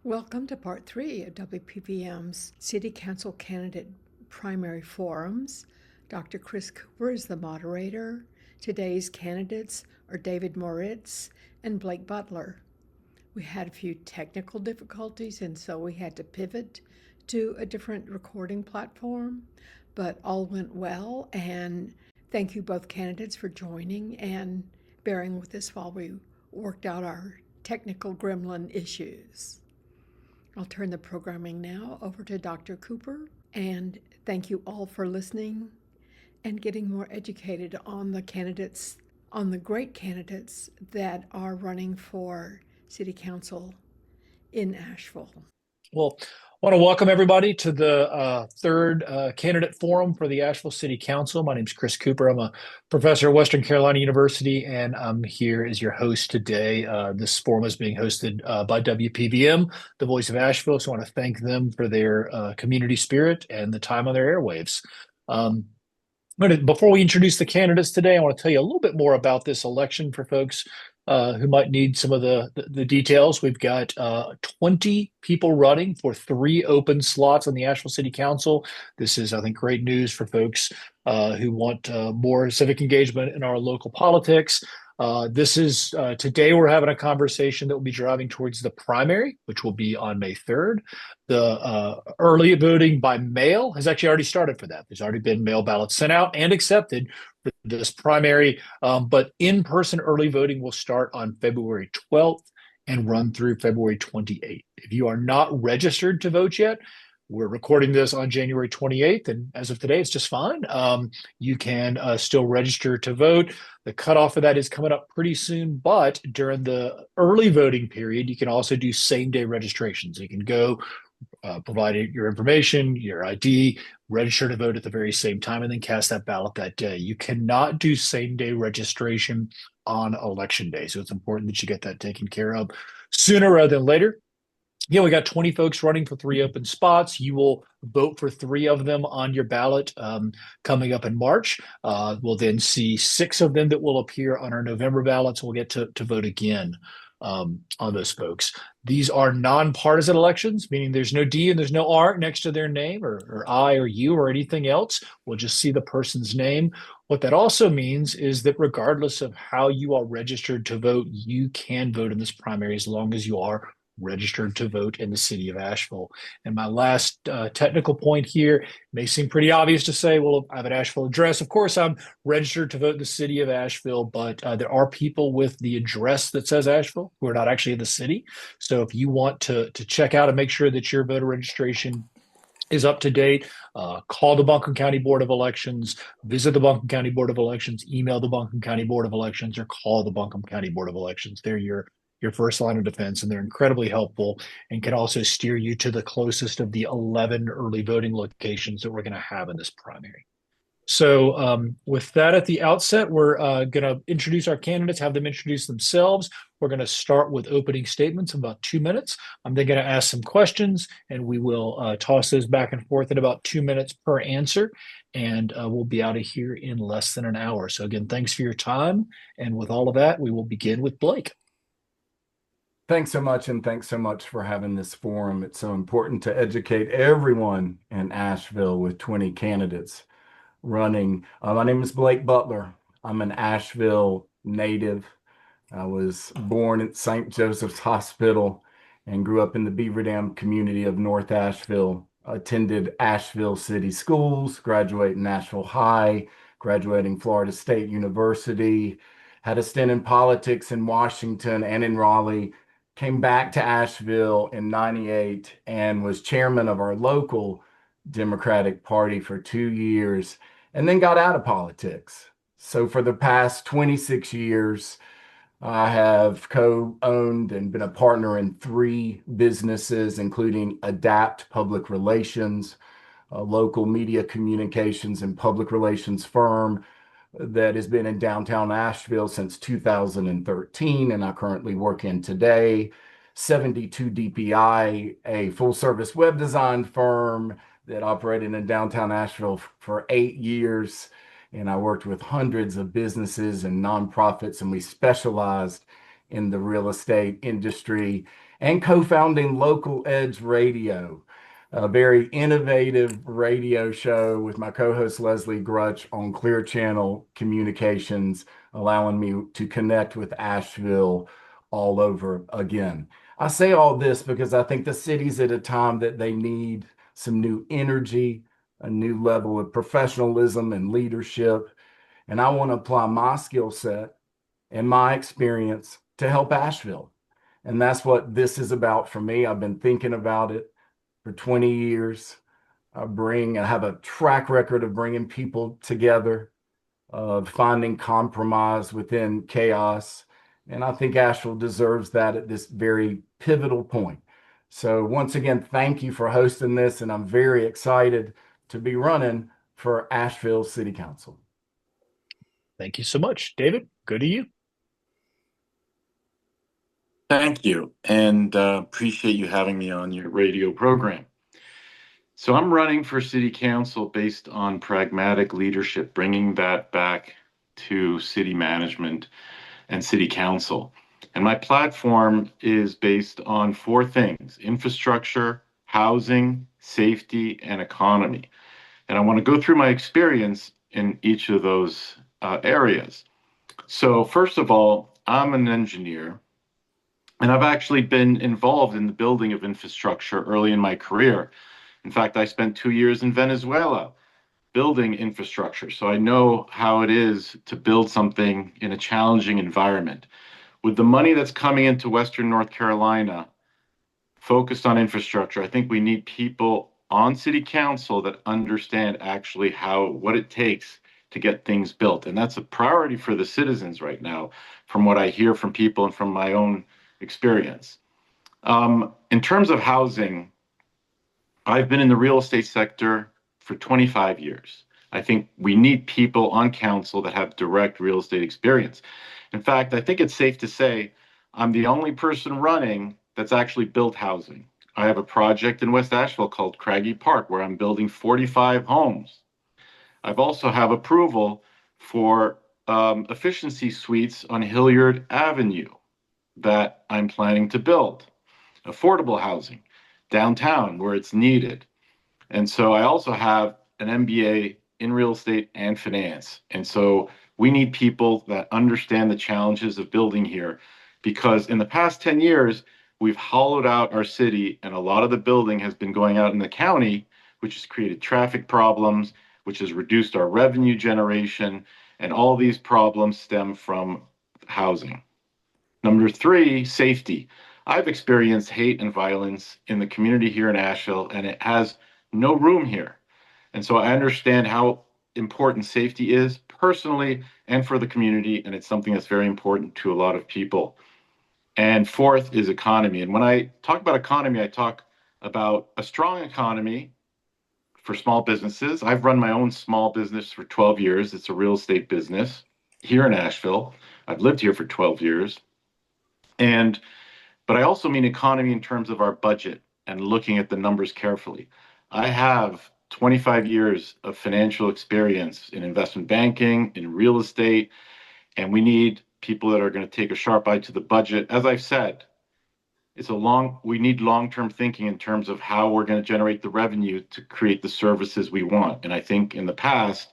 Welcome to part 3 of WPVM's City Council Candidate Primary Forums. Dr. Chris Cooper is the moderator. Today's candidates are David Moritz and Blake Butler. We had a few technical difficulties, and so we had to pivot to a different recording platform, but all went well, and thank you both candidates for joining and bearing with us while we worked out our technical gremlin issues. I'll turn the programming now over to Dr. Cooper, and thank you all for listening and getting more educated on the candidates, on the great candidates that are running for City Council in Asheville. Well, I want to welcome everybody to the third candidate forum for the Asheville City Council. My name is Chris Cooper. I'm a professor at Western Carolina University, and I'm here as your host today. This forum is being hosted by WPVM, the voice of Asheville. So I want to thank them for their community spirit and the time on their airwaves. Before we introduce the candidates today, I want to tell you a little bit more about this election for folks who might need some of the details. We've got 20 people running for 3 open slots on the Asheville City Council. This is, I think, great news for folks who want more civic engagement in our local politics. Today we're having a conversation that will be driving towards the primary, which will be on May 3rd. The early voting by mail has actually already started for that. There's already been mail ballots sent out and accepted for this primary, but in-person early voting will start on February 12th and run through February 28th. If you are not registered to vote yet, we're recording this on January 28th, and as of today, it's just fine. You can still register to vote. The cutoff for that is coming up pretty soon, but during the early voting period, you can also do same-day registrations. You can go provide your information, your ID, register to vote at the very same time, and then cast that ballot that day. You cannot do same-day registration on election day, so it's important that you get that taken care of sooner rather than later. Yeah, we got 20 folks running for 3 open spots. You will vote for 3 of them on your ballot coming up in March. We'll then see 6 of them that will appear on our November ballots. We'll get to vote again on those folks. These are nonpartisan elections, meaning there's no D and there's no R next to their name or I or you or anything else. We'll just see the person's name. What that also means is that regardless of how you are registered to vote, you can vote in this primary as long as you are registered to vote in the city of Asheville. And my last technical point here may seem pretty obvious to say, well, I have an Asheville address. Of course, I'm registered to vote in the city of Asheville, but there are people with the address that says Asheville who are not actually in the city. So if you want to check out and make sure that your voter registration is up to date, call the Buncombe County Board of Elections, visit the Buncombe County Board of Elections, email the Buncombe County Board of Elections, or call the Buncombe County Board of Elections. They're your first line of defense, and they're incredibly helpful and can also steer you to the closest of the 11 early voting locations that we're going to have in this primary. So with that at the outset, we're going to introduce our candidates, have them introduce themselves. We're going to start with opening statements in about 2 minutes. I'm then going to ask some questions, and we will toss those back and forth in about 2 minutes per answer, and we'll be out of here in less than an hour. So again, thanks for your time, and with all of that, we will begin with Blake. Thanks so much, and thanks so much for having this forum. It's so important to educate everyone in Asheville with 20 candidates running. My name is Blake Butler. I'm an Asheville native. I was born at St. Joseph's Hospital and grew up in the Beaver Dam community of North Asheville. Attended Asheville City Schools, graduating Asheville High, graduating Florida State University, had a stint in politics in Washington and in Raleigh. Came back to Asheville in '98 and was chairman of our local Democratic Party for 2 years, and then got out of politics. So for the past 26 years, I have co-owned and been a partner in 3 businesses, including Adapt Public Relations, a local media communications and public relations firm that has been in downtown Asheville since 2013, and I currently work in today. 72 DPI, a full-service web design firm that operated in downtown Asheville for 8 years, and I worked with hundreds of businesses and nonprofits, and we specialized in the real estate industry. and co-founding Local Edge Radio, a very innovative radio show with my co-host Leslie Grutch on Clear Channel Communications, allowing me to connect with Asheville all over again. I say all this because I think the city's at a time that they need some new energy, a new level of professionalism and leadership. And I want to apply my skill set and my experience to help Asheville. And that's what this is about for me. I've been thinking about it for 20 years. I have a track record of bringing people together, of finding compromise within chaos. And I think Asheville deserves that at this very pivotal point. So once again, thank you for hosting this. And I'm very excited to be running for Asheville City Council. Thank you so much. David, go to you. Thank you, and appreciate you having me on your radio program. So I'm running for city council based on pragmatic leadership, bringing that back to city management and city council. And my platform is based on four things: infrastructure, housing, safety, and economy. And I want to go through my experience in each of those areas. So first of all, I'm an engineer, and I've actually been involved in the building of infrastructure early in my career. In fact, I spent 2 years in Venezuela building infrastructure. So I know how it is to build something in a challenging environment. With the money that's coming into Western North Carolina focused on infrastructure, I think we need people on city council that understand actually what it takes to get things built. And that's a priority for the citizens right now, from what I hear from people and from my own experience. In terms of housing, I've been in the real estate sector for 25 years. I think we need people on council that have direct real estate experience. In fact, I think it's safe to say I'm the only person running that's actually built housing. I have a project in West Asheville called Craggy Park where I'm building 45 homes. I've also have approval for efficiency suites on Hilliard Avenue that I'm planning to build. Affordable housing downtown where it's needed. And so I also have an MBA in real estate and finance. And so we need people that understand the challenges of building here, because in the past 10 years, we've hollowed out our city, and a lot of the building has been going out in the county, which has created traffic problems, which has reduced our revenue generation, and all these problems stem from housing. Number three, safety. I've experienced hate and violence in the community here in Asheville, and it has no room here. And so I understand how important safety is personally and for the community, and it's something that's very important to a lot of people. And fourth is economy. And when I talk about economy, I talk about a strong economy for small businesses. I've run my own small business for 12 years. It's a real estate business here in Asheville. I've lived here for 12 years. But I also mean economy in terms of our budget and looking at the numbers carefully. I have 25 years of financial experience in investment banking, in real estate, and we need people that are going to take a sharp eye to the budget. As I've said, we need long-term thinking in terms of how we're going to generate the revenue to create the services we want. And I think in the past,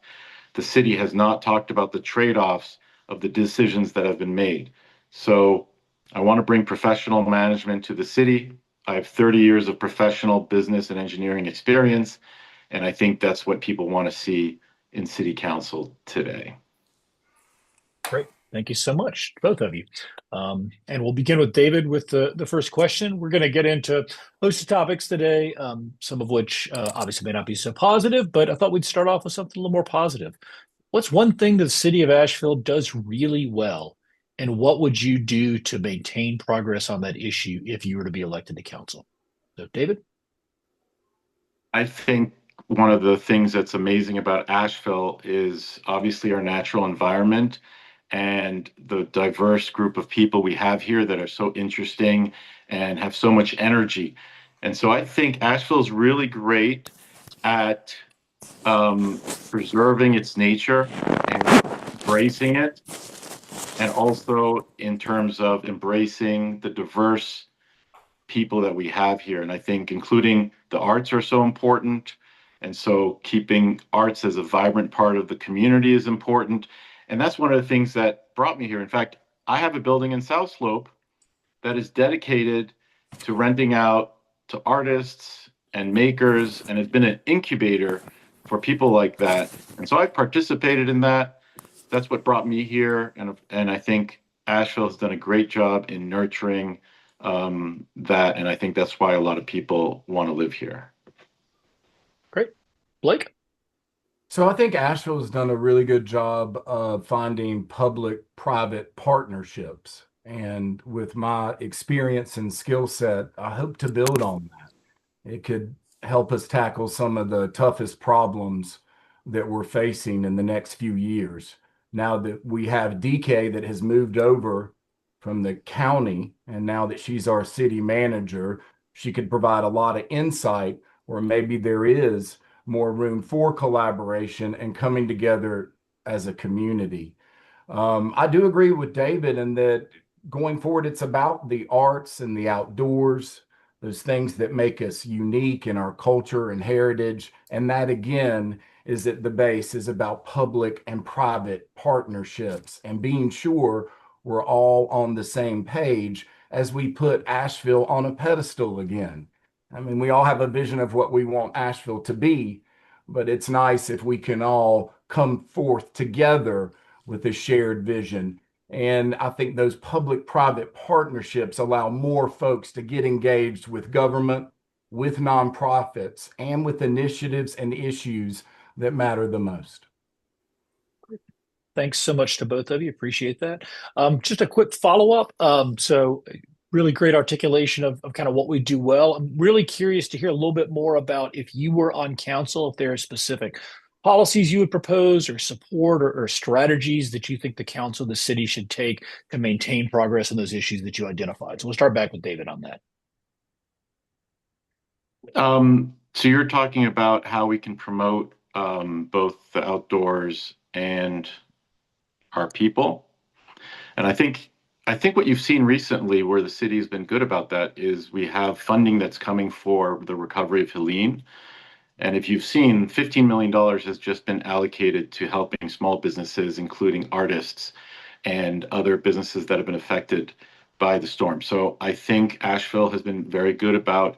the city has not talked about the trade-offs of the decisions that have been made. So I want to bring professional management to the city. I have 30 years of professional business and engineering experience, and I think that's what people want to see in city council today. Great. Thank you so much, both of you. And we'll begin with David with the first question. We're going to get into a host of topics today, some of which obviously may not be so positive, but I thought we'd start off with something a little more positive. What's one thing the city of Asheville does really well, and what would you do to maintain progress on that issue if you were to be elected to council? So, David? I think one of the things that's amazing about Asheville is obviously our natural environment and the diverse group of people we have here that are so interesting and have so much energy. And so I think Asheville is really great at preserving its nature and embracing it, and also in terms of embracing the diverse people that we have here. And I think including the arts are so important. And so keeping arts as a vibrant part of the community is important. And that's one of the things that brought me here. In fact, I have a building in South Slope that is dedicated to renting out to artists and makers, and it's been an incubator for people like that. And so I've participated in that. That's what brought me here. And I think Asheville has done a great job in nurturing that. And I think that's why a lot of people want to live here. Great. Blake? So I think Asheville has done a really good job of finding public-private partnerships. And with my experience and skill set, I hope to build on that. It could help us tackle some of the toughest problems that we're facing in the next few years. Now that we have DK that has moved over from the county, and now that she's our city manager, she could provide a lot of insight, or maybe there is more room for collaboration and coming together as a community. I do agree with David in that going forward, it's about the arts and the outdoors, those things that make us unique in our culture and heritage. And that, again, is at the base, is about public and private partnerships and being sure we're all on the same page as we put Asheville on a pedestal again. I mean, we all have a vision of what we want Asheville to be, but it's nice if we can all come forth together with a shared vision. And I think those public-private partnerships allow more folks to get engaged with government, with nonprofits, and with initiatives and issues that matter the most. Thanks so much to both of you. Appreciate that. Just a quick follow-up. So really great articulation of kind of what we do well. I'm really curious to hear a little bit more about if you were on council, if there are specific policies you would propose or support or strategies that you think the council, the city should take to maintain progress on those issues that you identified. So we'll start back with David on that. So you're talking about how we can promote both the outdoors and our people. And I think what you've seen recently where the city has been good about that is we have funding that's coming for the recovery of Helene. And if you've seen, $15 million has just been allocated to helping small businesses, including artists and other businesses that have been affected by the storm. So I think Asheville has been very good about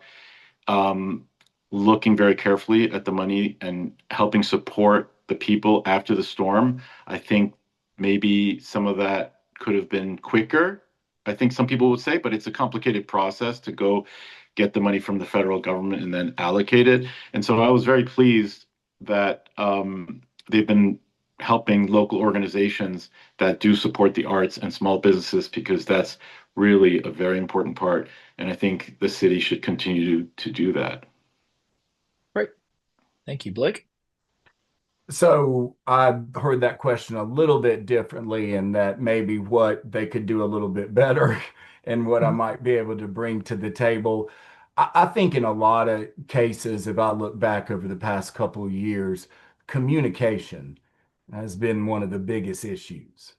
looking very carefully at the money and helping support the people after the storm. I think maybe some of that could have been quicker, I think some people would say, but it's a complicated process to go get the money from the federal government and then allocate it. And so I was very pleased that they've been helping local organizations that do support the arts and small businesses, because that's really a very important part. And I think the city should continue to do that. Great. Thank you, Blake. So I heard that question a little bit differently, and that maybe what they could do a little bit better and what I might be able to bring to the table. I think in a lot of cases, if I look back over the past couple of years, communication has been one of the biggest issues.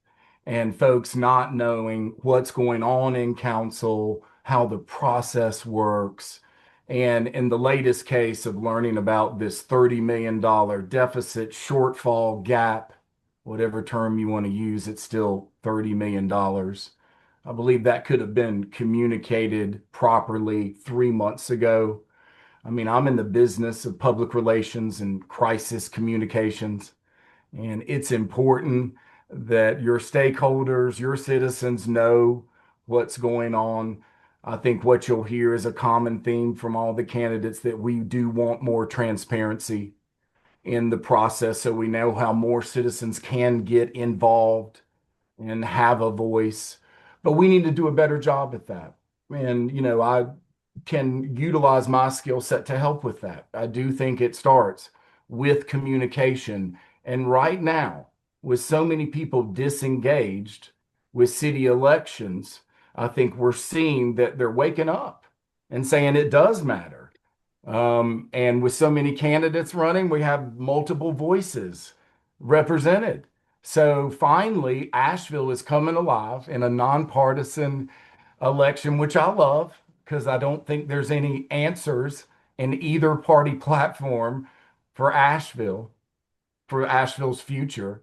And folks not knowing what's going on in council, how the process works. And in the latest case of learning about this $30 million deficit shortfall gap, whatever term you want to use, it's still $30 million. I believe that could have been communicated properly 3 months ago. I mean, I'm in the business of public relations and crisis communications, and it's important that your stakeholders, your citizens know what's going on. I think what you'll hear is a common theme from all the candidates that we do want more transparency in the process so we know how more citizens can get involved and have a voice. But we need to do a better job at that. And, you know, I can utilize my skill set to help with that. I do think it starts with communication. And right now, with so many people disengaged with city elections, I think we're seeing that they're waking up and saying it does matter. And with so many candidates running, we have multiple voices represented. So finally, Asheville is coming alive in a nonpartisan election, which I love, because I don't think there's any answers in either party platform for Asheville, for Asheville's future.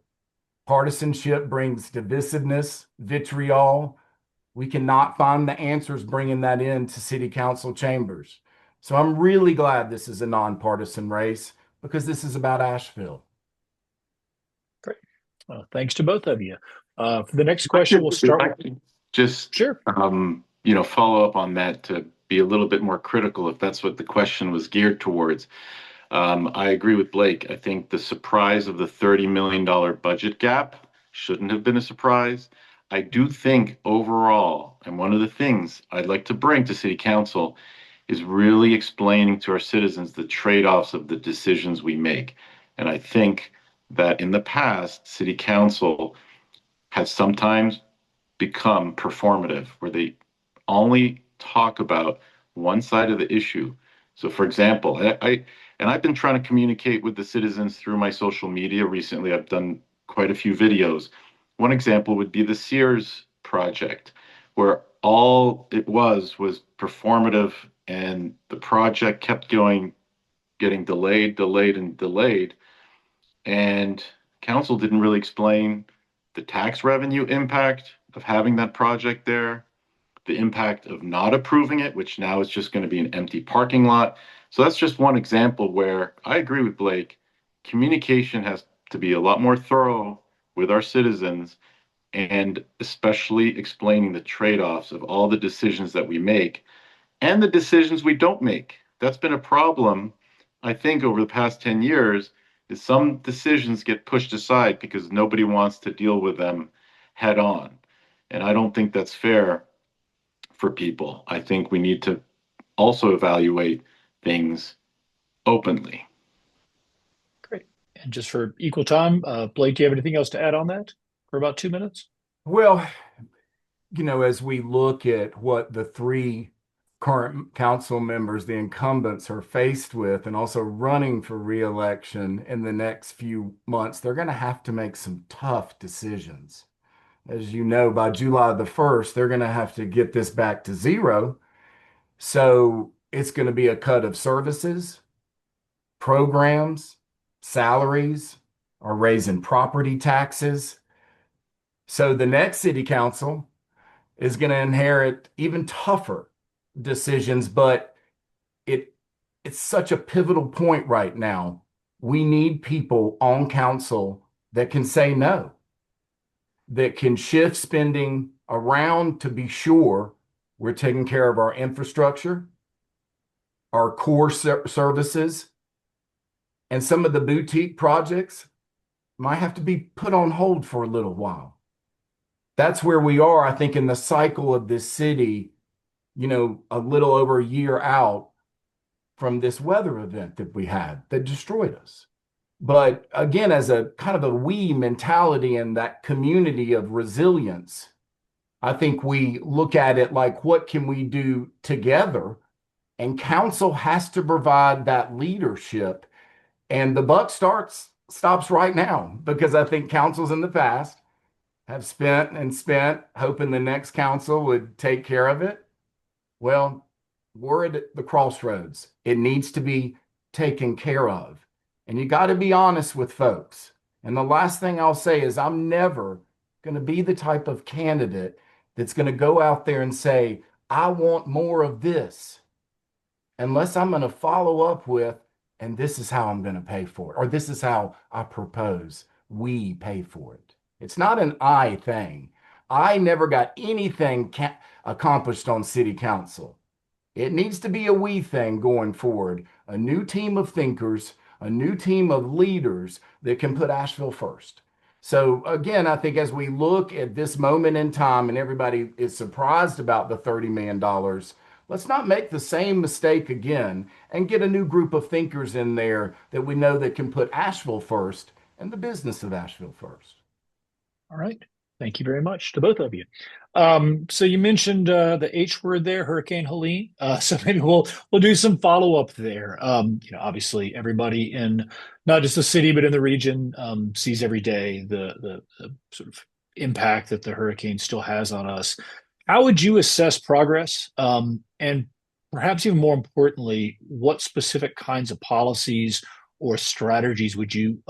Partisanship brings divisiveness, vitriol. We cannot find the answers bringing that into city council chambers. So I'm really glad this is a nonpartisan race because this is about Asheville. Great. Thanks to both of you. For the next If I question, could- we'll if start I with. could just Sure. follow up on that to be a little bit more critical, if that's what the question was geared towards. I agree with Blake. I think the surprise of the $30 million budget gap shouldn't have been a surprise. I do think overall, and one of the things I'd like to bring to City Council is really explaining to our citizens the trade-offs of the decisions we make. And I think that in the past, City Council has sometimes become performative, where they only talk about one side of the issue. So, for example, I've been trying to communicate with the citizens through my social media recently. I've done quite a few videos. One example would be the Sears project, where all it was performative, and the project kept getting delayed, and council didn't really explain the tax revenue impact of having that project there, the impact of not approving it, which now is just going to be an empty parking lot. So that's just one example where I agree with Blake. Communication has to be a lot more thorough with our citizens, and especially explaining the trade-offs of all the decisions that we make and the decisions we don't make. That's been a problem, I think, over the past 10 years, is some decisions get pushed aside because nobody wants to deal with them head on. And I don't think that's fair for people. I think we need to also evaluate things openly. Great. And just for equal time, Blake, do you have anything else to add on that for about 2 minutes? Well, as we look at what the three current council members, the incumbents, are faced with, and also running for re-election in the next few months, they're going to have to make some tough decisions. As you know, by July the 1st, they're going to have to get this back to zero. So it's going to be a cut of services, programs, salaries, or raising property taxes. So the next city council is going to inherit even tougher decisions, but it's such a pivotal point right now. We need people on council that can say no, that can shift spending around to be sure we're taking care of our infrastructure, our core services, and some of the boutique projects might have to be put on hold for a little while. That's where we are, I think, in the cycle of this city, a little over a year out from this weather event that we had that destroyed us. But again, as a kind of a we mentality and that community of resilience, I think we look at it like, what can we do together? And council has to provide that leadership. And the buck stops right now, because I think councils in the past have spent hoping the next council would take care of it. Well, we're at the crossroads. It needs to be taken care of. And you got to be honest with folks. And the last thing I'll say is, I'm never going to be the type of candidate that's going to go out there and say, I want more of this, unless I'm going to follow up with, and this is how I'm going to pay for it, or this is how I propose we pay for it. It's not an I thing. I never got anything accomplished on city council. It needs to be a we thing going forward. A new team of thinkers, a new team of leaders that can put Asheville first. So again, I think as we look at this moment in time and everybody is surprised about the $30 million, let's not make the same mistake again and get a new group of thinkers in there that we know that can put Asheville first and the business of Asheville first. All right. Thank you very much to both of you. So you mentioned the H word there, Hurricane Helene. So maybe we'll do some follow up there. Obviously everybody in not just the city but in the region sees every day the sort of impact that the hurricane still has on us. How would you assess progress? And perhaps even more importantly, what specific kinds of policies or strategies would you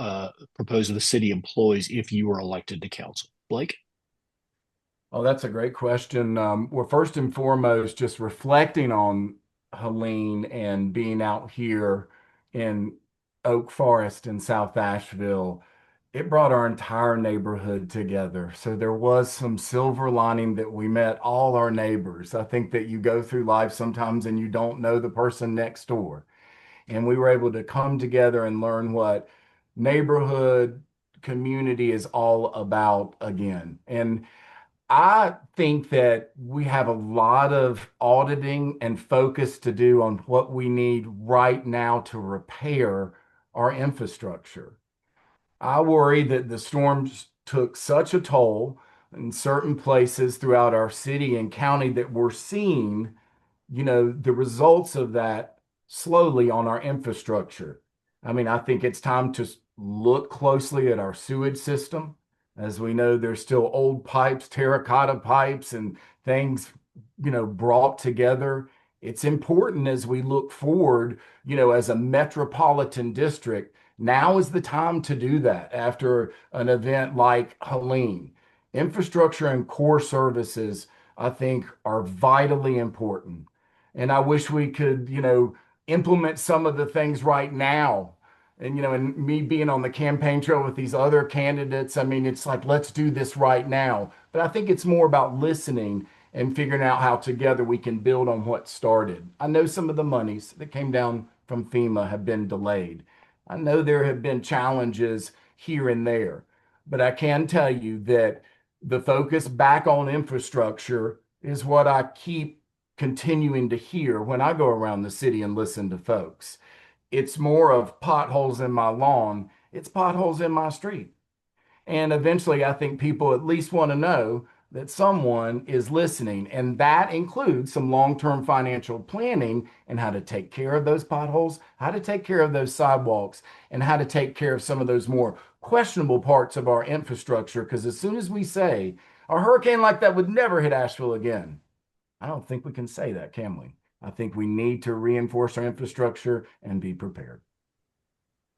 propose the city employs if you were elected to council? Blake? Oh, that's a great question. Well, first and foremost, just reflecting on Helene and being out here in Oak Forest in South Asheville, it brought our entire neighborhood together. So there was some silver lining that we met all our neighbors. I think that you go through life sometimes and you don't know the person next door. And we were able to come together and learn what neighborhood community is all about again. And I think that we have a lot of auditing and focus to do on what we need right now to repair our infrastructure. I worry that the storms took such a toll in certain places throughout our city and county that we're seeing, the results of that slowly on our infrastructure. I mean, I think it's time to look closely at our sewage system. As we know, there's still old pipes, terracotta pipes, and things, brought together. It's important as we look forward, as a metropolitan district. Now is the time to do that after an event like Helene. Infrastructure and core services, I think, are vitally important. And I wish we could, implement some of the things right now. And, and me being on the campaign trail with these other candidates, I mean, it's like, let's do this right now. But I think it's more about listening and figuring out how together we can build on what started. I know some of the monies that came down from FEMA have been delayed. I know there have been challenges here and there, but I can tell you that the focus back on infrastructure is what I keep continuing to hear when I go around the city and listen to folks. It's more of potholes in my lawn, it's potholes in my street. And eventually, I think people at least want to know that someone is listening. And that includes some long term financial planning and how to take care of those potholes, how to take care of those sidewalks, and how to take care of some of those more questionable parts of our infrastructure. Because as soon as we say a hurricane like that would never hit Asheville again, I don't think we can say that, can we? I think we need to reinforce our infrastructure and be prepared.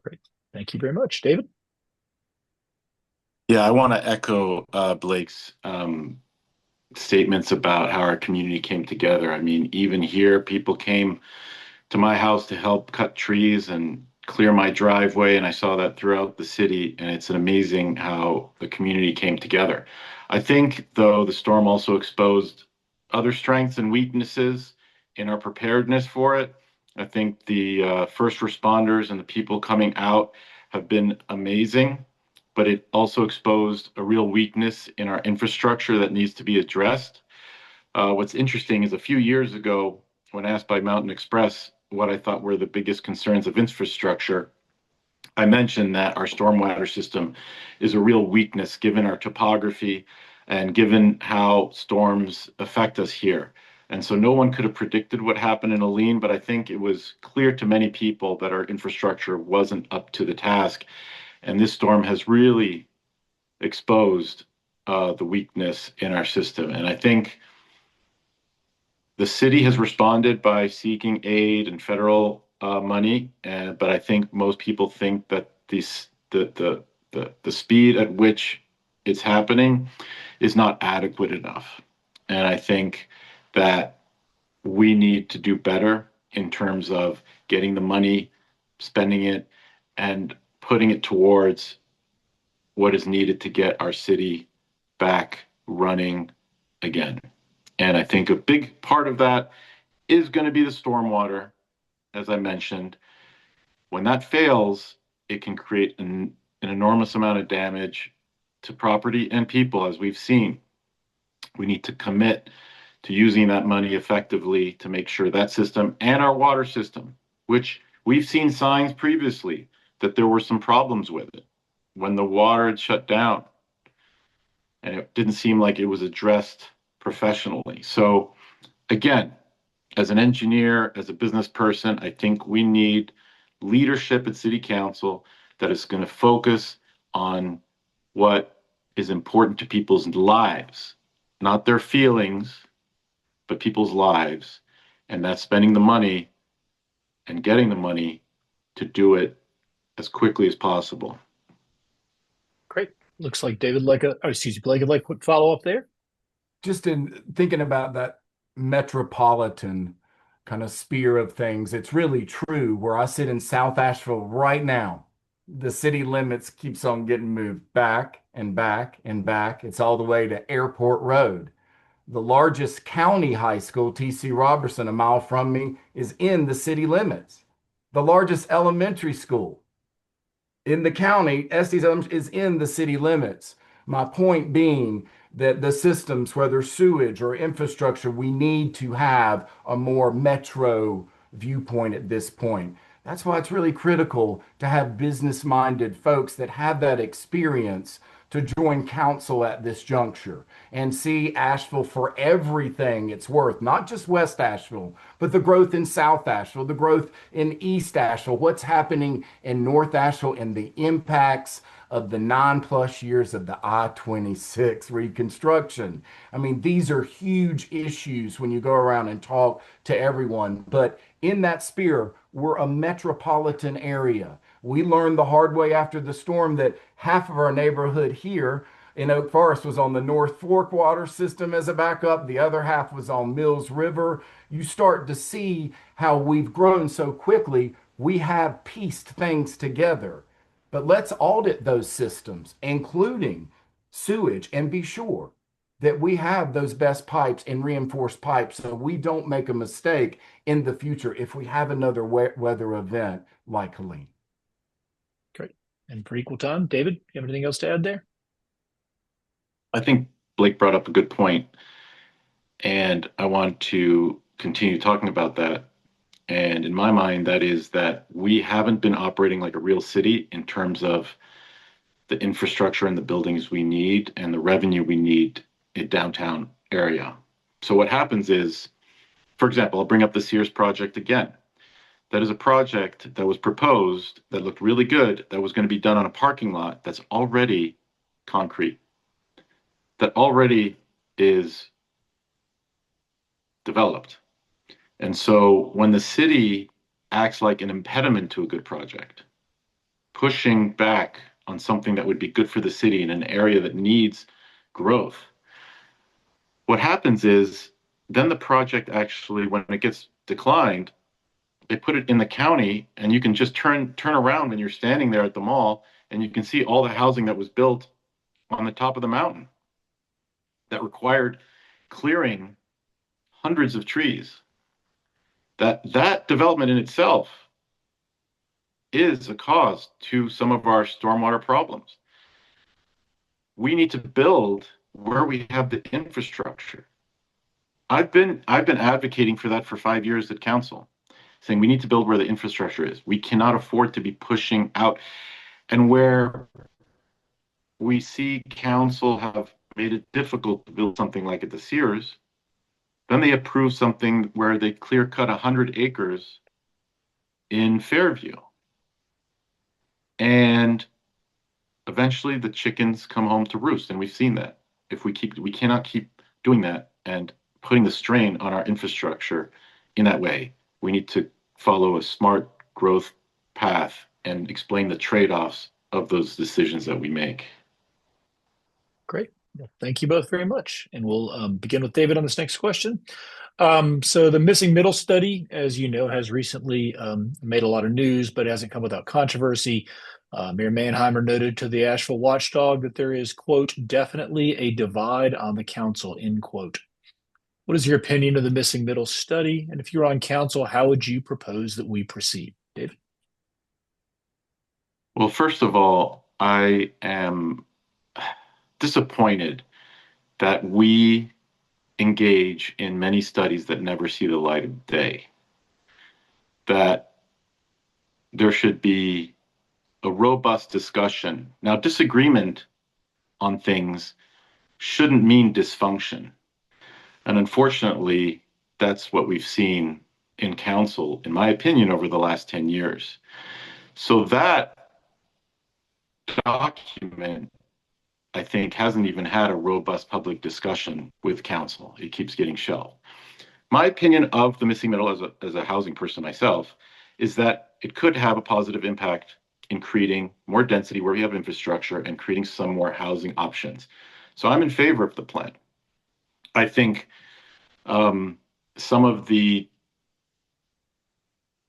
Great. Thank you very much. David? Yeah, I want to echo Blake's statements about how our community came together. I mean, even here, people came to my house to help cut trees and clear my driveway, and I saw that throughout the city, and it's amazing how the community came together. I think, though, the storm also exposed other strengths and weaknesses in our preparedness for it. I think the first responders and the people coming out have been amazing, but it also exposed a real weakness in our infrastructure that needs to be addressed. What's interesting is a few years ago, when asked by Mountain Express what I thought were the biggest concerns of infrastructure, I mentioned that our stormwater system is a real weakness given our topography and given how storms affect us here. And so no one could have predicted what happened in Helene, but I think it was clear to many people that our infrastructure wasn't up to the task. And this storm has really exposed the weakness in our system. And I think the city has responded by seeking aid and federal money, but I think most people think that the speed at which it's happening is not adequate enough. And I think that we need to do better in terms of getting the money, spending it, and putting it towards what is needed to get our city back running again. And I think a big part of that is going to be the stormwater, as I mentioned. When that fails, it can create an enormous amount of damage to property and people, as we've seen. We need to commit to using that money effectively to make sure that system and our water system, which we've seen signs previously that there were some problems with it when the water had shut down, and it didn't seem like it was addressed professionally. So again, as an engineer, as a business person, I think we need leadership at city council that is going to focus on what is important to people's lives, not their feelings, but people's lives, and that's spending the money and getting the money to do it as quickly as possible. Great. Looks like David like a, oh, excuse me, Blake would like a quick follow-up there. Just in thinking about that metropolitan kind of sphere of things, it's really true. Where I sit in South Asheville right now, the city limits keeps on getting moved back and back and back. It's all the way to Airport Road. The largest county high school, T.C. Robertson, a mile from me, is in the city limits. The largest elementary school in the county, Estes is in the city limits. My point being that the systems, whether sewage or infrastructure, we need to have a more metro viewpoint at this point. That's why it's really critical to have business-minded folks that have that experience to join council at this juncture and see Asheville for everything it's worth, not just West Asheville, but the growth in South Asheville, the growth in East Asheville, what's happening in North Asheville, and the impacts of the 9+ years of the I-26 reconstruction. I mean, these are huge issues when you go around and talk to everyone. But in that sphere, we're a metropolitan area. We learned the hard way after the storm that half of our neighborhood here in Oak Forest was on the North Fork water system as a backup. The other half was on Mills River. You start to see how we've grown so quickly. We have pieced things together. But let's audit those systems, including sewage, and be sure that we have those best pipes and reinforced pipes so we don't make a mistake in the future if we have another weather event like Helene. Great. And for equal time, David, you have anything else to add there? I think Blake brought up a good point, and I want to continue talking about that. And in my mind, that is that we haven't been operating like a real city in terms of the infrastructure and the buildings we need and the revenue we need in downtown area. So what happens is, for example, I'll bring up the Sears project again. That is a project that was proposed that looked really good, that was going to be done on a parking lot that's already concrete, that already is developed. And so when the city acts like an impediment to a good project, pushing back on something that would be good for the city in an area that needs growth, what happens is then the project actually, when it gets declined, they put it in the county, and you can just turn around when you're standing there at the mall, and you can see all the housing that was built on the top of the mountain that required clearing hundreds of trees. That development in itself is a cause to some of our stormwater problems. We need to build where we have the infrastructure. I've been advocating for that for 5 years at council, saying we need to build where the infrastructure is. We cannot afford to be pushing out. And where we see council have made it difficult to build something like at the Sears, then they approve something where they clear cut 100 acres in Fairview. And eventually the chickens come home to roost. And we've seen that. We cannot keep doing that and putting the strain on our infrastructure in that way. We need to follow a smart growth path and explain the trade-offs of those decisions that we make. Great. Well, thank you both very much. And we'll begin with David on this next question. So the missing middle study, as you know, has recently made a lot of news, but hasn't come without controversy. Mayor Mannheimer noted to the Asheville Watchdog that there is, quote, definitely a divide on the council, end quote. What is your opinion of the missing middle study? And if you're on council, how would you propose that we proceed? David? Well, first of all, I am disappointed that we engage in many studies that never see the light of day. That there should be a robust discussion. Now, disagreement on things shouldn't mean dysfunction. And unfortunately, that's what we've seen in council, in my opinion, over the last 10 years. So that document, I think, hasn't even had a robust public discussion with council. It keeps getting shelved. My opinion of the missing middle as a housing person myself is that it could have a positive impact in creating more density where we have infrastructure and creating some more housing options. So I'm in favor of the plan. I think some of the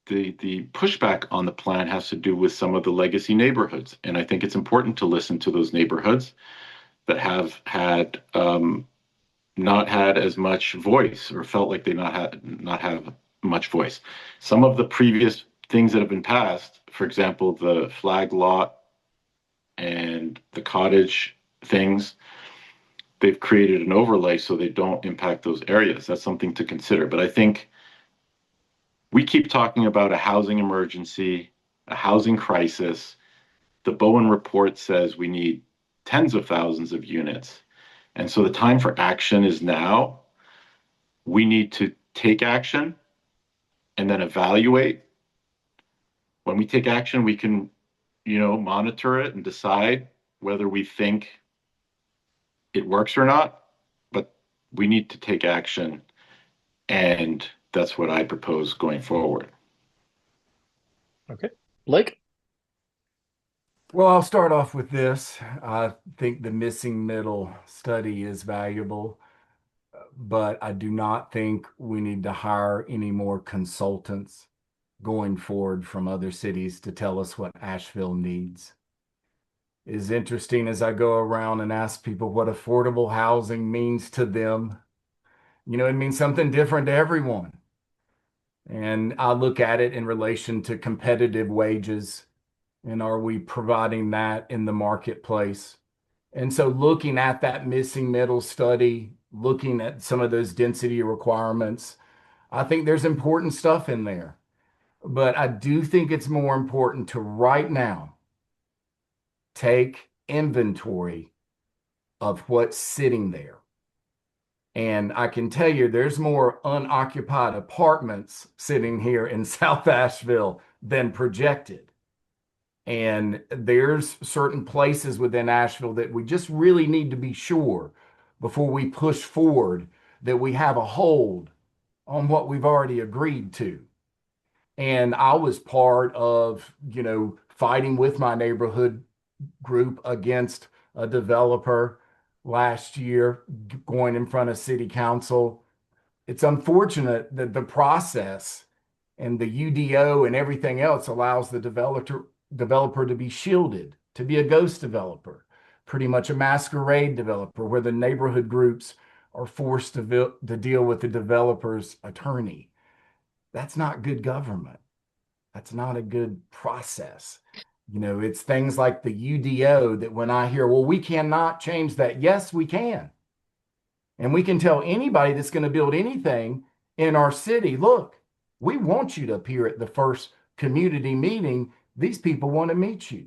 pushback on the plan has to do with some of the legacy neighborhoods, and I think it's important to listen to those neighborhoods that have had not had as much voice or felt like they not have much voice. Some of the previous things that have been passed, for example, the flag lot and the cottage things, they've created an overlay so they don't impact those areas. That's something to consider. But I think we keep talking about a housing emergency, a housing crisis. The Bowen report says we need tens of thousands of units. And so the time for action is now. We need to take action and then evaluate. When we take action, we can, monitor it and decide whether we think it works or not. But we need to take action, and that's what I propose going forward. Okay. Blake? Well, I'll start off with this. I think the missing middle study is valuable, but I do not think we need to hire any more consultants going forward from other cities to tell us what Asheville needs. It is interesting as I go around and ask people what affordable housing means to them. It means something different to everyone. And I look at it in relation to competitive wages. And are we providing that in the marketplace? And so looking at that missing middle study, looking at some of those density requirements, I think there's important stuff in there. But I do think it's more important to right now take inventory of what's sitting there. And I can tell you there's more unoccupied apartments sitting here in South Asheville than projected. And there's certain places within Asheville that we just really need to be sure before we push forward that we have a hold on what we've already agreed to. And I was part of, fighting with my neighborhood group against a developer last year, going in front of city council. It's unfortunate that the process and the UDO and everything else allows the developer to be shielded, to be a ghost developer, pretty much a masquerade developer, where the neighborhood groups are forced to deal with the developer's attorney. That's not good government. That's not a good process. It's things like the UDO that when I hear, well, we cannot change that. Yes, we can. And we can tell anybody that's going to build anything in our city, look, we want you to appear at the first community meeting. These people want to meet you.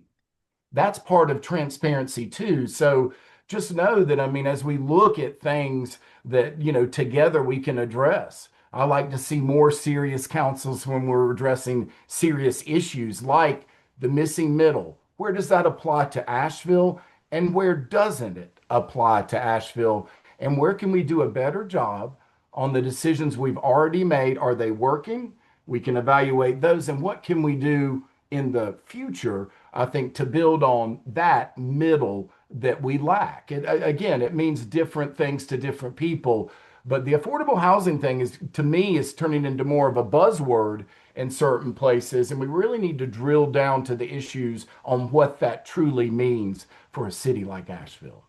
That's part of transparency too. So just know that, as we look at things that, together we can address, I like to see more serious councils when we're addressing serious issues like the missing middle. Where does that apply to Asheville, and where doesn't it apply to Asheville? And where can we do a better job on the decisions we've already made? Are they working? We can evaluate those. And what can we do in the future, I think, to build on that middle that we lack? Again, it means different things to different people. But the affordable housing thing is, to me, is turning into more of a buzzword in certain places. And we really need to drill down to the issues on what that truly means for a city like Asheville.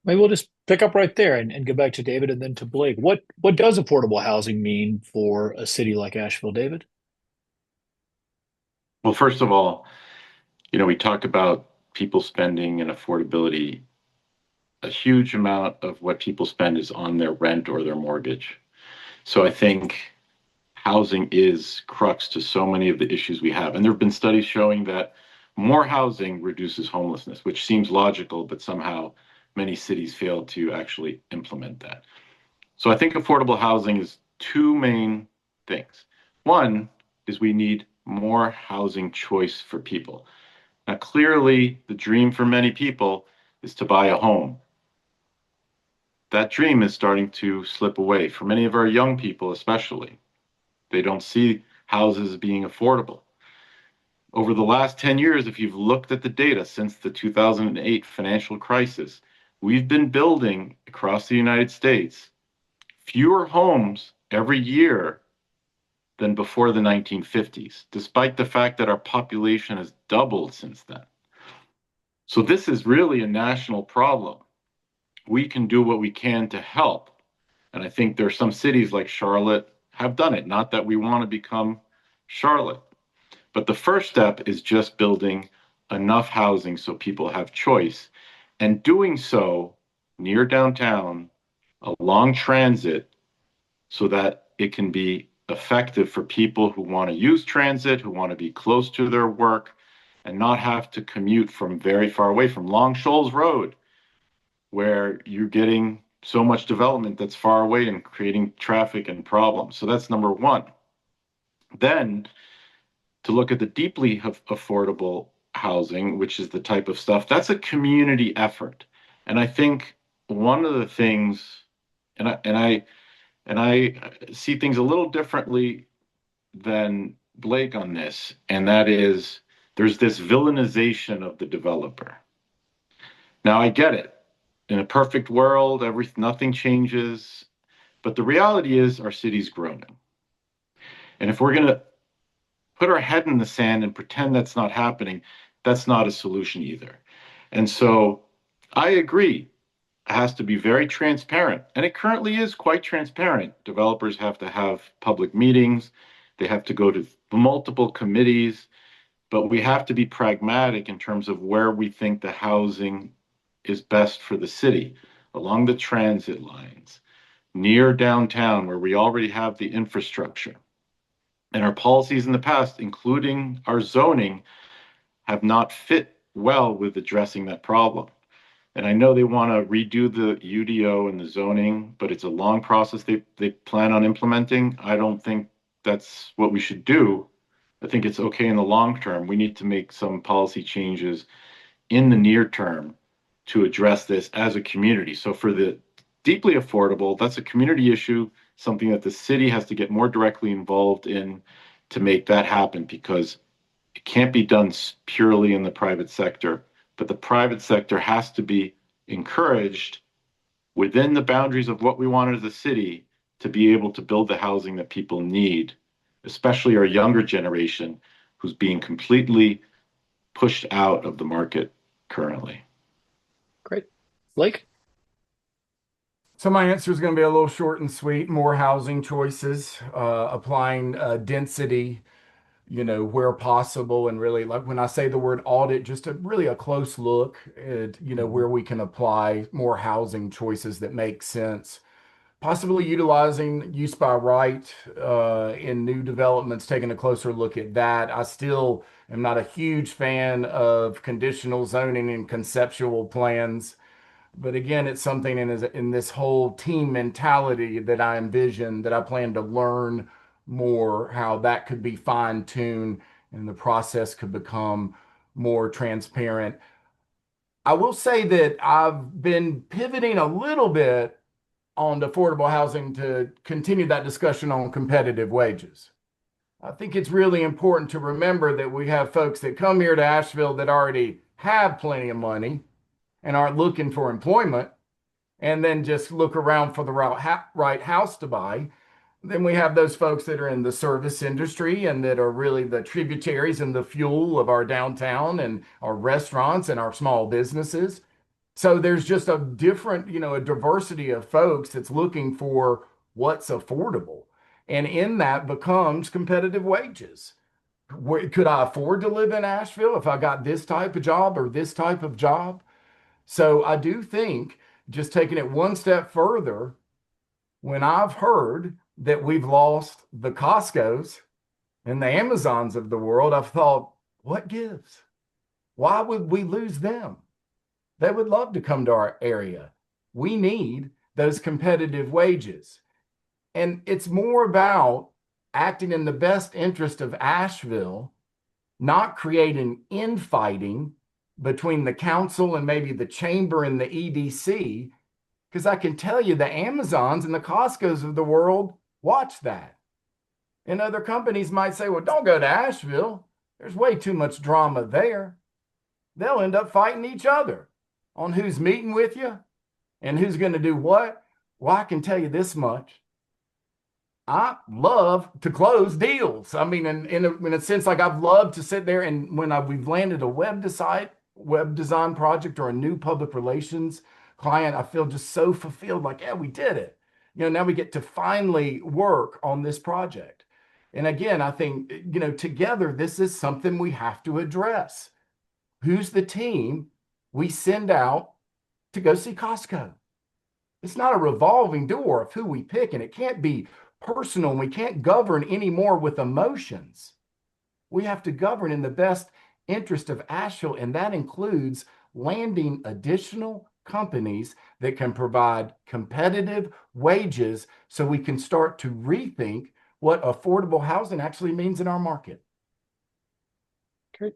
Maybe we'll just pick up right there and go back to David and then to Blake. What does affordable housing mean for a city like Asheville, David? Well, first of all, we talk about people spending and affordability. A huge amount of what people spend is on their rent or their mortgage. So I think housing is crux to so many of the issues we have. And there have been studies showing that more housing reduces homelessness, which seems logical, but somehow many cities fail to actually implement that. So I think affordable housing is two main things. One is we need more housing choice for people. Now, clearly, the dream for many people is to buy a home. that dream is starting to slip away for many of our young people, especially. They don't see houses being affordable. Over the last 10 years, if you've looked at the data since the 2008 financial crisis, we've been building across the United States fewer homes every year than before the 1950s, despite the fact that our population has doubled since then. So this is really a national problem. We can do what we can to help. And I think there are some cities like Charlotte have done it. Not that we want to become Charlotte, but the first step is just building enough housing so people have choice, and doing so near downtown, along transit, so that it can be effective for people who want to use transit, who want to be close to their work, and not have to commute from very far away, from Long Shoals Road, where you're getting so much development that's far away and creating traffic and problems. So that's number one. Then to look at the deeply affordable housing, which is the type of stuff, that's a community effort. And I think one of the things, and I see things a little differently than Blake on this, and that is there's this villainization of the developer. Now I get it. In a perfect world, nothing changes, but the reality is our city's growing. And if we're going to put our head in the sand and pretend that's not happening, that's not a solution either. And so I agree, it has to be very transparent. And it currently is quite transparent. Developers have to have public meetings. They have to go to multiple committees. But we have to be pragmatic in terms of where we think the housing is best for the city, along the transit lines, near downtown, where we already have the infrastructure. And our policies in the past, including our zoning, have not fit well with addressing that problem. And I know they want to redo the UDO and the zoning, but it's a long process they plan on implementing. I don't think that's what we should do. I think it's okay in the long term. We need to make some policy changes in the near term to address this as a community. So for the deeply affordable, that's a community issue, something that the city has to get more directly involved in to make that happen, because it can't be done purely in the private sector, but the private sector has to be encouraged within the boundaries of what we want as a city to be able to build the housing that people need, especially our younger generation who's being completely pushed out of the market currently. Great. Blake? So my answer is going to be a little short and sweet. More housing choices, applying density, where possible, and really, like when I say the word audit, just really a close look at, where we can apply more housing choices that make sense. Possibly utilizing use by right in new developments, taking a closer look at that. I still am not a huge fan of conditional zoning and conceptual plans. But again, it's something in this whole team mentality that I envision, that I plan to learn more how that could be fine-tuned and the process could become more transparent. I will say that I've been pivoting a little bit on affordable housing to continue that discussion on competitive wages. I think it's really important to remember that we have folks that come here to Asheville that already have plenty of money and aren't looking for employment, and then just look around for the right house to buy. Then we have those folks that are in the service industry and that are really the tributaries and the fuel of our downtown and our restaurants and our small businesses. So there's just a different, a diversity of folks that's looking for what's affordable. And in that becomes competitive wages. Could I afford to live in Asheville if I got this type of job or this type of job? So I do think, just taking it one step further, when I've heard that we've lost the Costcos and the Amazons of the world, I've thought, what gives? Why would we lose them? They would love to come to our area. We need those competitive wages. And it's more about acting in the best interest of Asheville, not creating infighting between the council and maybe the chamber and the EDC, Because I can tell you the Amazons and the Costcos of the world watch that. And other companies might say, well, don't go to Asheville. There's way too much drama there. They'll end up fighting each other on who's meeting with you and who's going to do what. Well, I can tell you this much. I love to close deals. I mean, in a sense, like I've loved to sit there and when we've landed a web design project or a new public relations client, I feel just so fulfilled, like, yeah, we did it. Now we get to finally work on this project. And again, I think, together, this is something we have to address. Who's the team we send out to go see Costco? It's not a revolving door of who we pick, and it can't be personal, and we can't govern anymore with emotions. We have to govern in the best interest of Asheville, and that includes landing additional companies that can provide competitive wages so we can start to rethink what affordable housing actually means in our market. Great.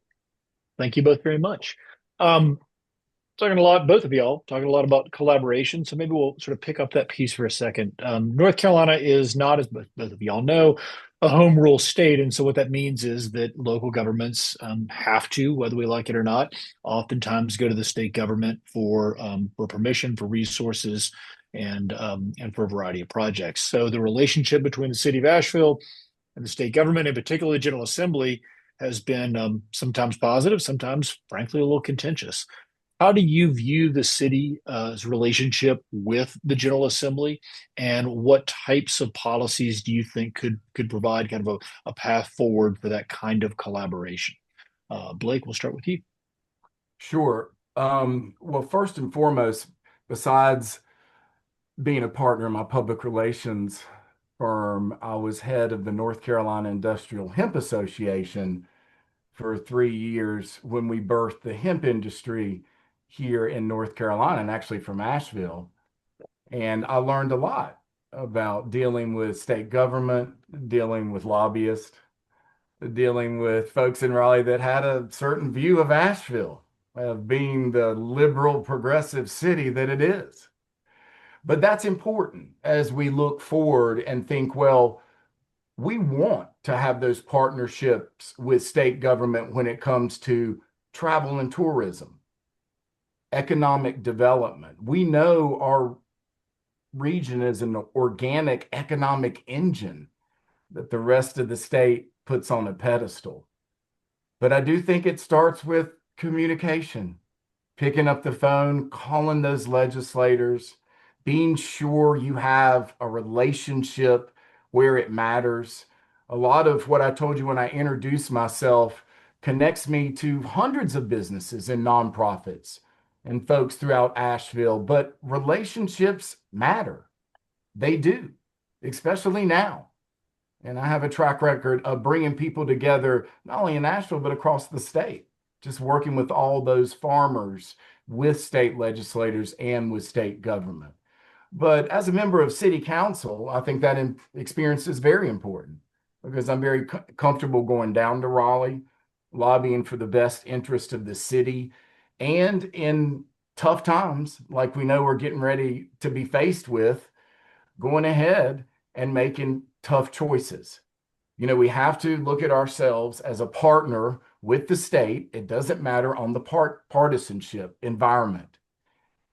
Thank you both very much. Talking a lot, both of y'all, talking a lot about collaboration. So maybe we'll sort of pick up that piece for a second. North Carolina is not, as both of y'all know, a home rule state. And so what that means is that local governments have to, whether we like it or not, oftentimes go to the state government for permission, for resources, and for a variety of projects. So the relationship between the city of Asheville and the state government, in particular the General Assembly, has been sometimes positive, sometimes, frankly, a little contentious. How do you view the city's relationship with the General Assembly, and what types of policies do you think could provide kind of a path forward for that kind of collaboration? Blake, we'll start with you. Sure. Well, first and foremost, besides being a partner in my public relations firm, I was head of the North Carolina Industrial Hemp Association for 3 years when we birthed the hemp industry here in North Carolina, and actually from Asheville. And I learned a lot about dealing with state government, dealing with lobbyists, dealing with folks in Raleigh that had a certain view of Asheville, of being the liberal progressive city that it is. But that's important as we look forward and think, well, we want to have those partnerships with state government when it comes to travel and tourism, economic development. We know our region is an organic economic engine that the rest of the state puts on a pedestal. But I do think it starts with communication, picking up the phone, calling those legislators, being sure you have a relationship where it matters. A lot of what I told you when I introduced myself connects me to hundreds of businesses and nonprofits and folks throughout Asheville, but relationships matter. They do, especially now. And I have a track record of bringing people together, not only in Asheville, but across the state, just working with all those farmers, with state legislators, and with state government. But as a member of city council, I think that experience is very important because I'm very comfortable going down to Raleigh, lobbying for the best interest of the city, and in tough times, like we know we're getting ready to be faced with, going ahead and making tough choices. We have to look at ourselves as a partner with the state. It doesn't matter on the partisanship environment.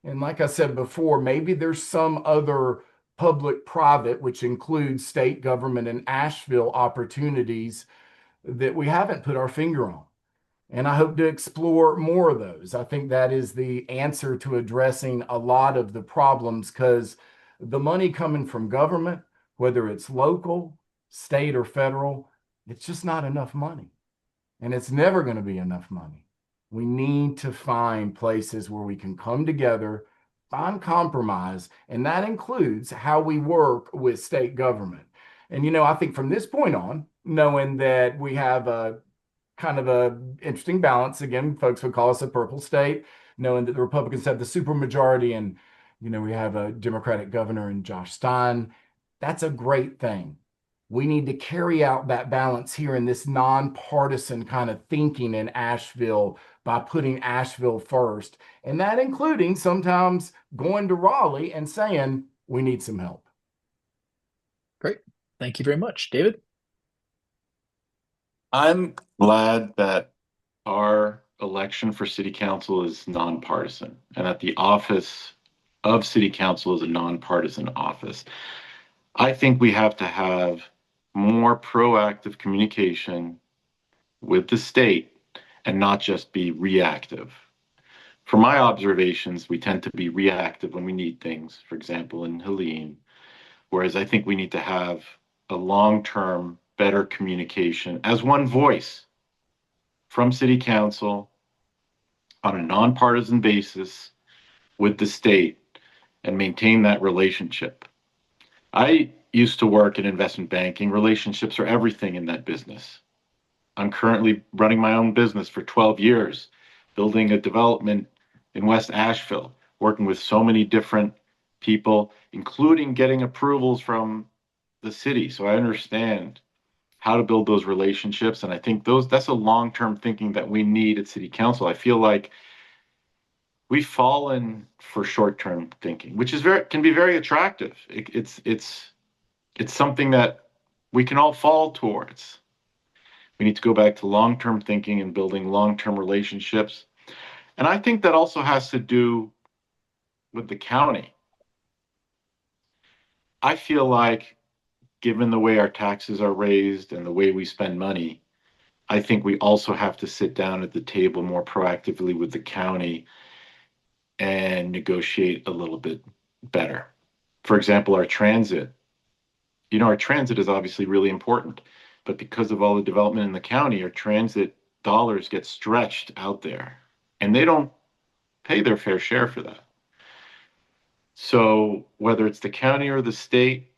And like I said before, maybe there's some other public-private, which includes state government and Asheville opportunities that we haven't put our finger on. And I hope to explore more of those. I think that is the answer to addressing a lot of the problems, because the money coming from government, whether it's local, state, or federal, it's just not enough money. And it's never going to be enough money. We need to find places where we can come together, find compromise, and that includes how we work with state government. And, I think from this point on, knowing that we have a kind of a interesting balance, again, folks would call us a purple state, knowing that the Republicans have the supermajority and, we have a Democratic governor in Josh Stein. That's a great thing. we need to carry out that balance here in this nonpartisan kind of thinking in Asheville by putting Asheville first. And that including sometimes going to Raleigh and saying, we need some help. Great. Thank you very much. David? I'm glad that our election for city council is nonpartisan and that the office of city council is a nonpartisan office. I think we have to have more proactive communication with the state and not just be reactive. From my observations, we tend to be reactive when we need things, for example, in Helene, whereas I think we need to have a long-term, better communication as one voice from city council on a nonpartisan basis with the state and maintain that relationship. I used to work in investment banking. Relationships are everything in that business. I'm currently running my own business for 12 years, building a development in West Asheville, working with so many different people, including getting approvals from the city. So I understand how to build those relationships. And I think that's a long-term thinking that we need at city council. I feel like we've fallen for short-term thinking, which is can be very attractive. It's something that we can all fall towards. We need to go back to long-term thinking and building long-term relationships. And I think that also has to do with the county. I feel like, given the way our taxes are raised and the way we spend money, I think we also have to sit down at the table more proactively with the county and negotiate a little bit better. For example, our transit. Our transit is obviously really important, but because of all the development in the county, our transit dollars get stretched out there, and they don't pay their fair share for that. So whether it's the county or the state,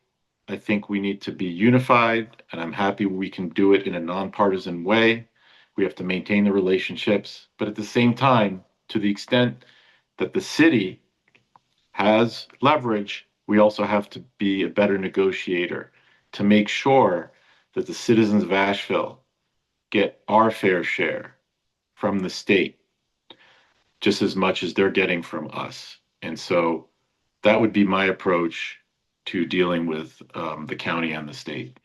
I think we need to be unified, and I'm happy we can do it in a nonpartisan way. We have to maintain the relationships, but at the same time, to the extent that the city has leverage, we also have to be a better negotiator to make sure that the citizens of Asheville get our fair share from the state just as much as they're getting from us. And so that would be my approach to dealing with the county and the state.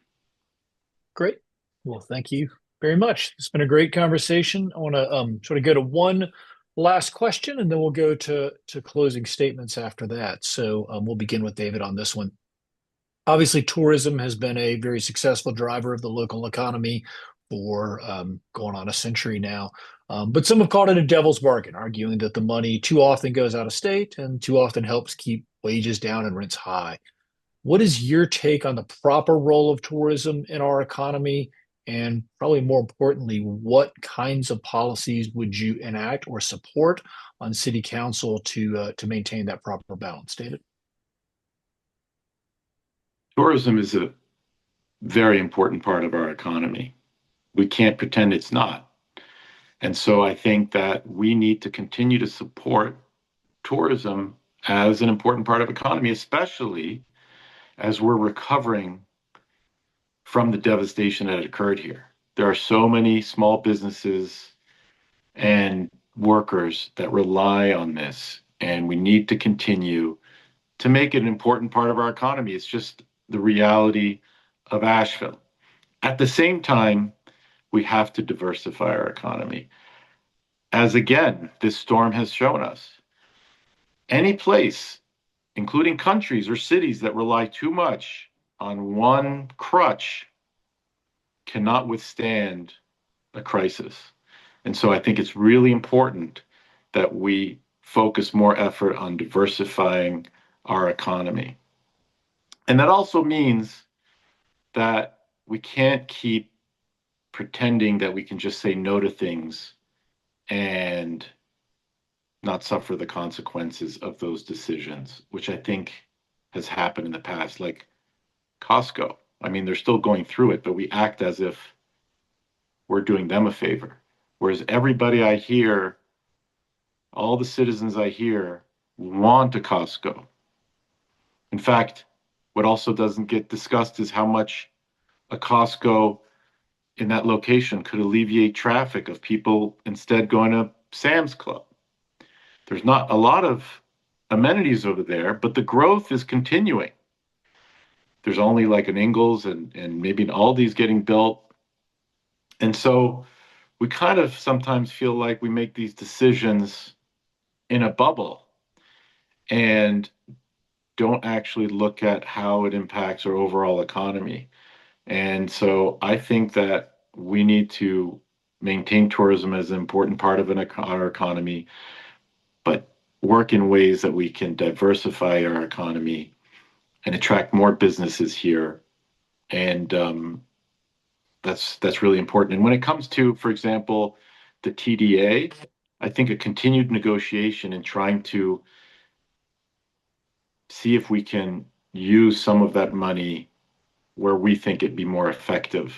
Great. Well, thank you very much. It's been a great conversation. I want to sort of go to one last question, and then we'll go to closing statements after that. So we'll begin with David on this one. Obviously, tourism has been a very successful driver of the local economy for going on a century now. But some have called it a devil's bargain, arguing that the money too often goes out of state and too often helps keep wages down and rents high. What is your take on the proper role of tourism in our economy? And probably more importantly, what kinds of policies would you enact or support on city council to maintain that proper balance, David? Tourism is a very important part of our economy. We can't pretend it's not. And so I think that we need to continue to support tourism as an important part of economy, especially as we're recovering from the devastation that occurred here. There are so many small businesses and workers that rely on this, and we need to continue to make it an important part of our economy. It's just the reality of Asheville. At the same time, we have to diversify our economy. As again, this storm has shown us, any place, including countries or cities that rely too much on one crutch, cannot withstand a crisis. And so I think it's really important that we focus more effort on diversifying our economy. And that also means that we can't keep pretending that we can just say no to things and not suffer the consequences of those decisions, which I think has happened in the past, like Costco. I mean, they're still going through it, but we act as if we're doing them a favor. Whereas everybody I hear, all the citizens I hear, want a Costco. In fact, what also doesn't get discussed is how much a Costco in that location could alleviate traffic of people instead going to Sam's Club. There's not a lot of amenities over there, but the growth is continuing. There's only like an Ingles and maybe an Aldi's getting built. And so we kind of sometimes feel like we make these decisions in a bubble and don't actually look at how it impacts our overall economy. And so I think that we need to maintain tourism as an important part of our economy, but work in ways that we can diversify our economy and attract more businesses here. And that's really important. And when it comes to, for example, the TDA, I think a continued negotiation and trying to see if we can use some of that money where we think it'd be more effective,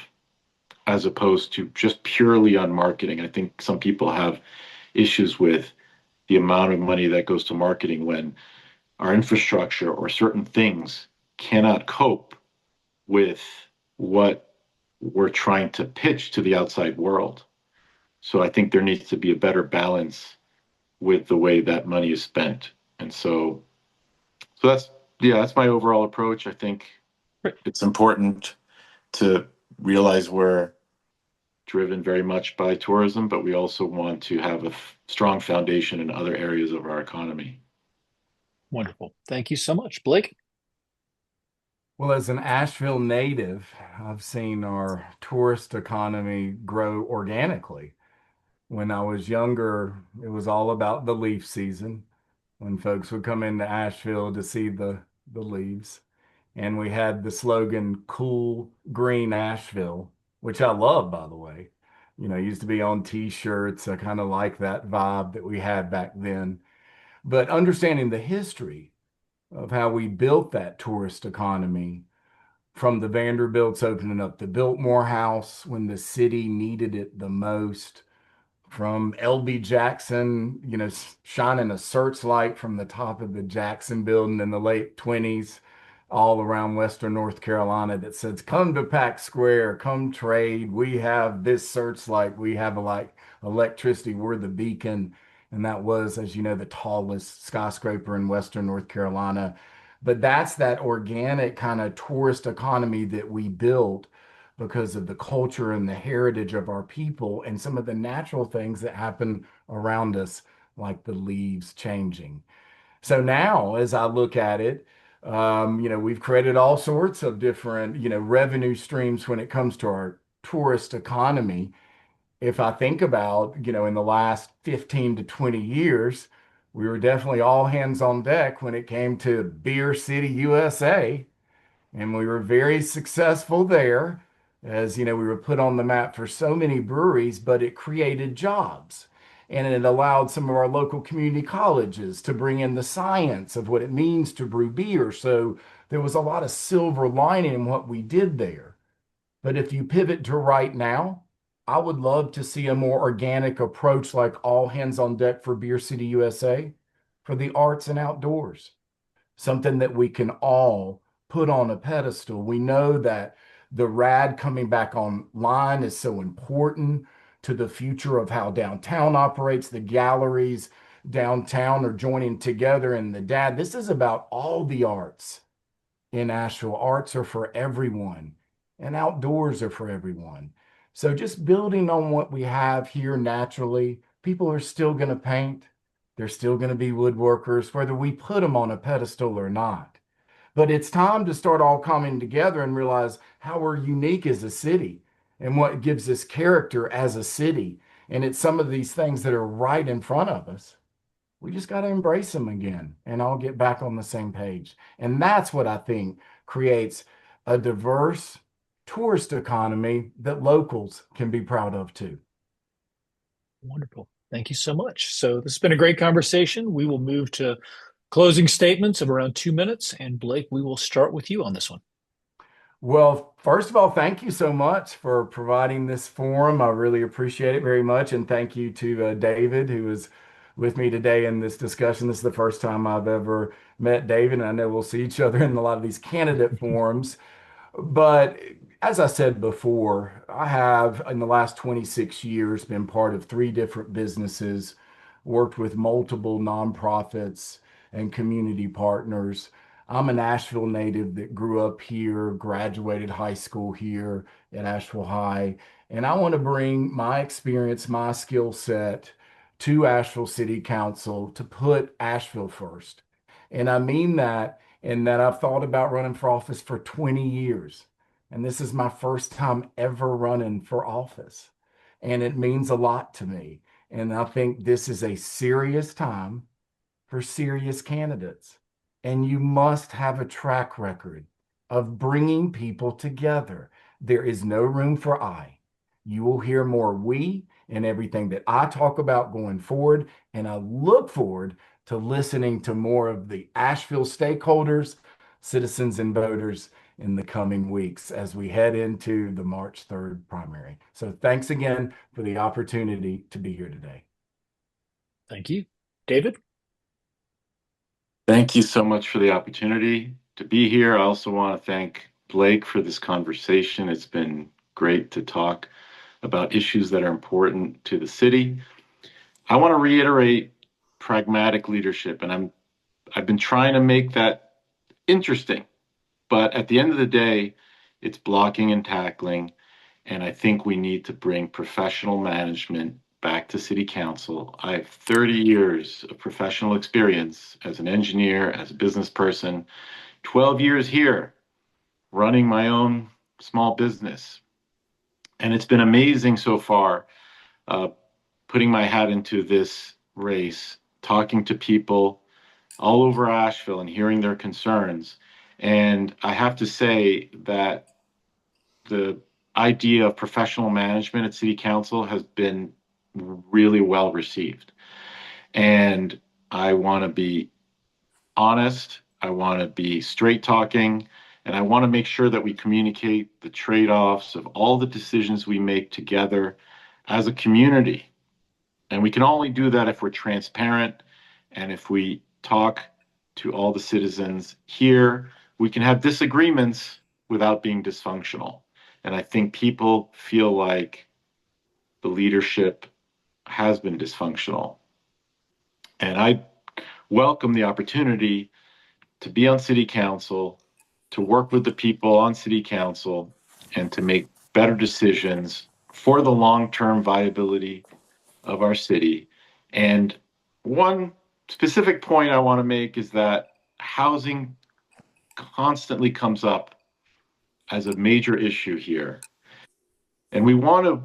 as opposed to just purely on marketing. I think some people have issues with the amount of money that goes to marketing when our infrastructure or certain things cannot cope with what we're trying to pitch to the outside world. So I think there needs to be a better balance with the way that money is spent. And so that's my overall approach. I think it's important to realize we're driven very much by tourism, but we also want to have a strong foundation in other areas of our economy. Wonderful. Thank you so much, Blake. Well, as an Asheville native, I've seen our tourist economy grow organically. When I was younger, it was all about the leaf season, when folks would come into Asheville to see the leaves. And we had the slogan, Cool Green Asheville, which I love, by the way. You know, it used to be on t-shirts. I kind of like that vibe that we had back then. But understanding the history of how we built that tourist economy, from the Vanderbilts opening up the Biltmore House when the city needed it the most, from L.B. Jackson, you know, shining a searchlight from the top of the Jackson building in the late 20s, all around Western North Carolina, that says, come to Pack Square, come trade. We have this searchlight. We have like electricity. We're the beacon. And that was, as you know, the tallest skyscraper in Western North Carolina. But that's that organic kind of tourist economy that we built because of the culture and the heritage of our people and some of the natural things that happen around us, like the leaves changing. So now, as I look at it, you know, we've created all sorts of different, you know, revenue streams when it comes to our tourist economy. If I think about, you know, in the last 15 to 20 years, we were definitely all hands on deck when it came to Beer City, USA. And we were very successful there, as, you know, we were put on the map for so many breweries, but it created jobs. And it allowed some of our local community colleges to bring in the science of what it means to brew beer. So there was a lot of silver lining in what we did there. But if you pivot to right now, I would love to see a more organic approach, like all hands on deck for Beer City, USA, for the arts and outdoors. Something that we can all put on a pedestal. We know that the RAD coming back online is so important to the future of how downtown operates. The galleries downtown are joining together, and the DAD. This is about all the arts in Asheville. Arts are for everyone, and outdoors are for everyone. So just building on what we have here naturally, people are still going to paint. They're still going to be woodworkers, whether we put them on a pedestal or not. But it's time to start all coming together and realize how we're unique as a city and what gives us character as a city. And it's some of these things that are right in front of us. We just got to embrace them again and all get back on the same page. And that's what I think creates a diverse tourist economy that locals can be proud of too. Wonderful. Thank you so much. So this has been a great conversation. We will move to closing statements of around 2 minutes. And Blake, we will start with you on this one. Well, first of all, thank you so much for providing this forum. I really appreciate it very much. And thank you to David, who is with me today in this discussion. This is the first time I've ever met David, and I know we'll see each other in a lot of these candidate forums. But As I said before, I have in the last 26 years been part of 3 different businesses, worked with multiple nonprofits and community partners. I'm an Asheville native that grew up here, graduated high school here at Asheville High, and I want to bring my experience, my skill set to Asheville City Council to put Asheville first. And I mean that in that I've thought about running for office for 20 years. And this is my first time ever running for office. And it means a lot to me. And I think this is a serious time for serious candidates. And you must have a track record of bringing people together. There is no room for I. You will hear more we in everything that I talk about going forward. And I look forward to listening to more of the Asheville stakeholders, citizens, and voters in the coming weeks as we head into the March 3rd primary. So thanks again for the opportunity to be here today. Thank you. David? Thank you so much for the opportunity to be here. I also want to thank Blake for this conversation. It's been great to talk about issues that are important to the city. I want to reiterate pragmatic leadership, and I've been trying to make that interesting. But at the end of the day, it's blocking and tackling. And I think we need to bring professional management back to City Council. I have 30 years of professional experience as an engineer, as a business person, 12 years here running my own small business. And it's been amazing so far, putting my hat into this race, talking to people all over Asheville and hearing their concerns. And I have to say that the idea of professional management at City Council has been really well received. And I want to be honest, I want to be straight talking, and I want to make sure that we communicate the trade-offs of all the decisions we make together as a community. And we can only do that if we're transparent and if we talk to all the citizens here. We can have disagreements without being dysfunctional. And I think people feel like the leadership has been dysfunctional. And I welcome the opportunity to be on City Council, to work with the people on City Council, and to make better decisions for the long-term viability of our city. And one specific point I want to make is that housing constantly comes up as a major issue here. And we want to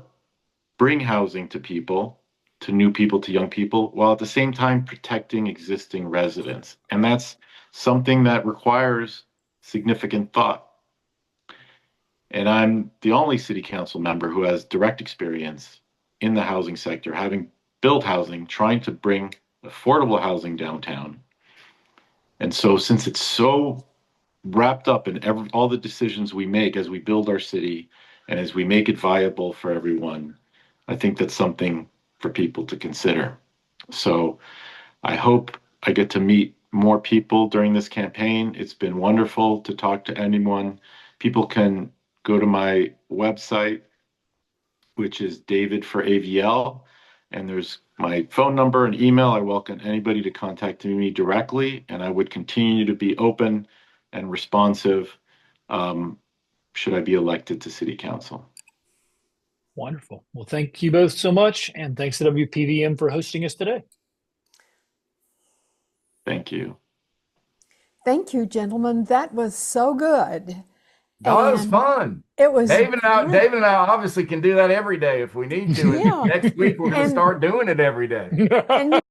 bring housing to people, to new people, to young people, while at the same time protecting existing residents. And that's something that requires significant thought. And I'm the only City Council member who has direct experience in the housing sector, having built housing, trying to bring affordable housing downtown. And so since it's so wrapped up in all the decisions we make as we build our city and as we make it viable for everyone, I think that's something for people to consider. So I hope I get to meet more people during this campaign. It's been wonderful to talk to anyone. People can go to my website, which is David for AVL, and there's my phone number and email. I welcome anybody to contact me directly, and I would continue to be open and responsive should I be elected to City Council. Wonderful. Well, thank you both so much. And thanks to WPVM for hosting us today. Thank you. Thank you, gentlemen. That was so good. Oh, it was And fun. it was David great. and I obviously can do that every day if we need to. And Yeah. next week we're going to And- start doing it every day. And